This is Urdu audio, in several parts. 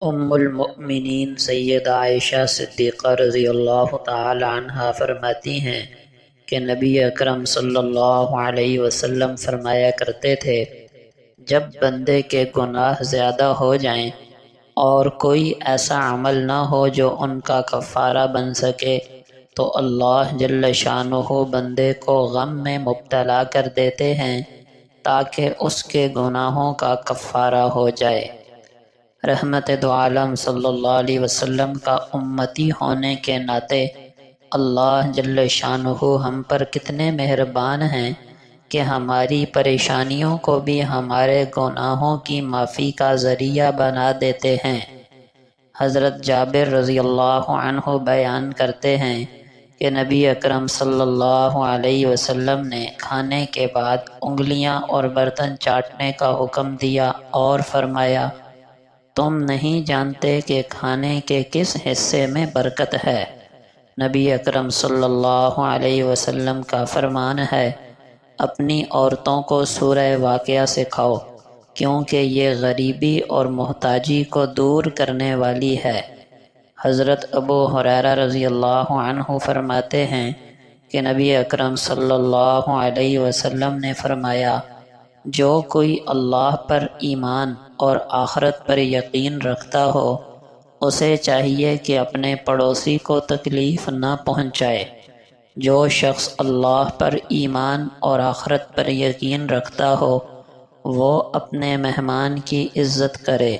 ام المؤمنین سیدہ عائشہ صدیقہ رضی اللہ تعالی عنہا فرماتی ہیں کہ نبی اکرم صلی اللہ علیہ وسلم فرمایا کرتے تھے، جب بندے کے گناہ زیادہ ہو جائیں اور کوئی ایسا عمل نہ ہو جو ان کا کفارہ بن سکے تو اللہ جل شانہ بندے کو غم میں مبتلا کر دیتے ہیں تاکہ اس کے گناہوں کا کفارہ ہو جائے۔ رحمت دو عالم صلی اللہ علیہ وسلم کا امتی ہونے کے ناطے اللہ جل شانہ ہم پر کتنے مہربان ہیں کہ ہماری پریشانیوں کو بھی ہمارے گناہوں کی معافی کا ذریعہ بنا دیتے ہیں۔ حضرت جابر رضی اللہ عنہ بیان کرتے ہیں کہ نبی اکرم صلی اللہ علیہ وسلم نے کھانے کے بعد انگلیاں اور برتن چاٹنے کا حکم دیا اور فرمایا، تم نہیں جانتے کہ کھانے کے کس حصے میں برکت ہے۔ نبی اکرم صلی اللہ علیہ وسلم کا فرمان ہے، اپنی عورتوں کو سورہ واقعہ سکھاؤ کیونکہ یہ غریبی اور محتاجی کو دور کرنے والی ہے۔ حضرت ابو ہریرہ رضی اللہ عنہ فرماتے ہیں کہ نبی اکرم صلی اللہ علیہ وسلم نے فرمایا، جو کوئی اللہ پر ایمان اور آخرت پر یقین رکھتا ہو اسے چاہیے کہ اپنے پڑوسی کو تکلیف نہ پہنچائے۔ جو شخص اللہ پر ایمان اور آخرت پر یقین رکھتا ہو وہ اپنے مہمان کی عزت کرے،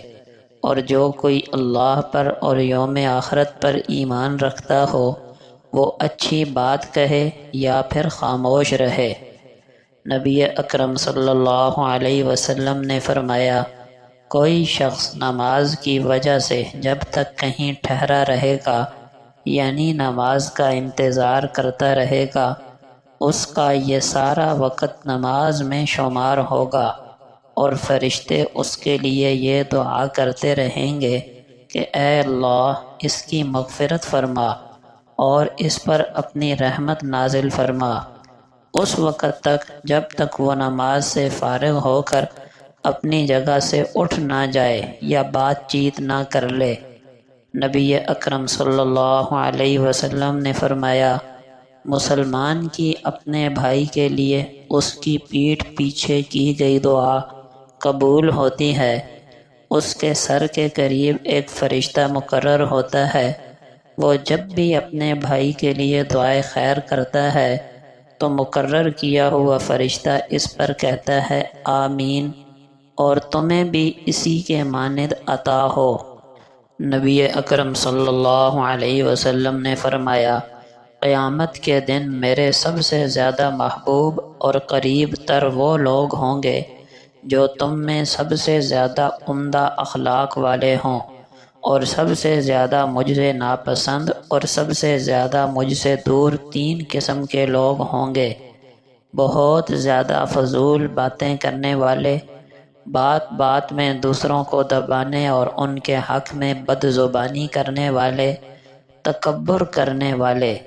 اور جو کوئی اللہ پر اور یوم آخرت پر ایمان رکھتا ہو وہ اچھی بات کہے یا پھر خاموش رہے۔ نبی اکرم صلی اللہ علیہ وسلم نے فرمایا، کوئی شخص نماز کی وجہ سے جب تک کہیں ٹھہرا رہے گا یعنی نماز کا انتظار کرتا رہے گا اس کا یہ سارا وقت نماز میں شمار ہوگا، اور فرشتے اس کے لیے یہ دعا کرتے رہیں گے کہ اے اللہ اس کی مغفرت فرما اور اس پر اپنی رحمت نازل فرما، اس وقت تک جب تک وہ نماز سے فارغ ہو کر اپنی جگہ سے اٹھ نہ جائے یا بات چیت نہ کر لے۔ نبی اکرم صلی اللہ علیہ وسلم نے فرمایا، مسلمان کی اپنے بھائی کے لیے اس کی پیٹھ پیچھے کی گئی دعا قبول ہوتی ہے۔ اس کے سر کے قریب ایک فرشتہ مقرر ہوتا ہے، وہ جب بھی اپنے بھائی کے لیے دعائے خیر کرتا ہے تو مقرر کیا ہوا فرشتہ اس پر کہتا ہے آمین، اور تمہیں بھی اسی کے مانند عطا ہو۔ نبی اکرم صلی اللہ علیہ وسلم نے فرمایا، قیامت کے دن میرے سب سے زیادہ محبوب اور قریب تر وہ لوگ ہوں گے جو تم میں سب سے زیادہ عمدہ اخلاق والے ہوں، اور سب سے زیادہ مجھ سے ناپسند اور سب سے زیادہ مجھ سے دور تین قسم کے لوگ ہوں گے، بہت زیادہ فضول باتیں کرنے والے، بات بات میں دوسروں کو دبانے اور ان کے حق میں بد زبانی کرنے والے، تکبر کرنے والے،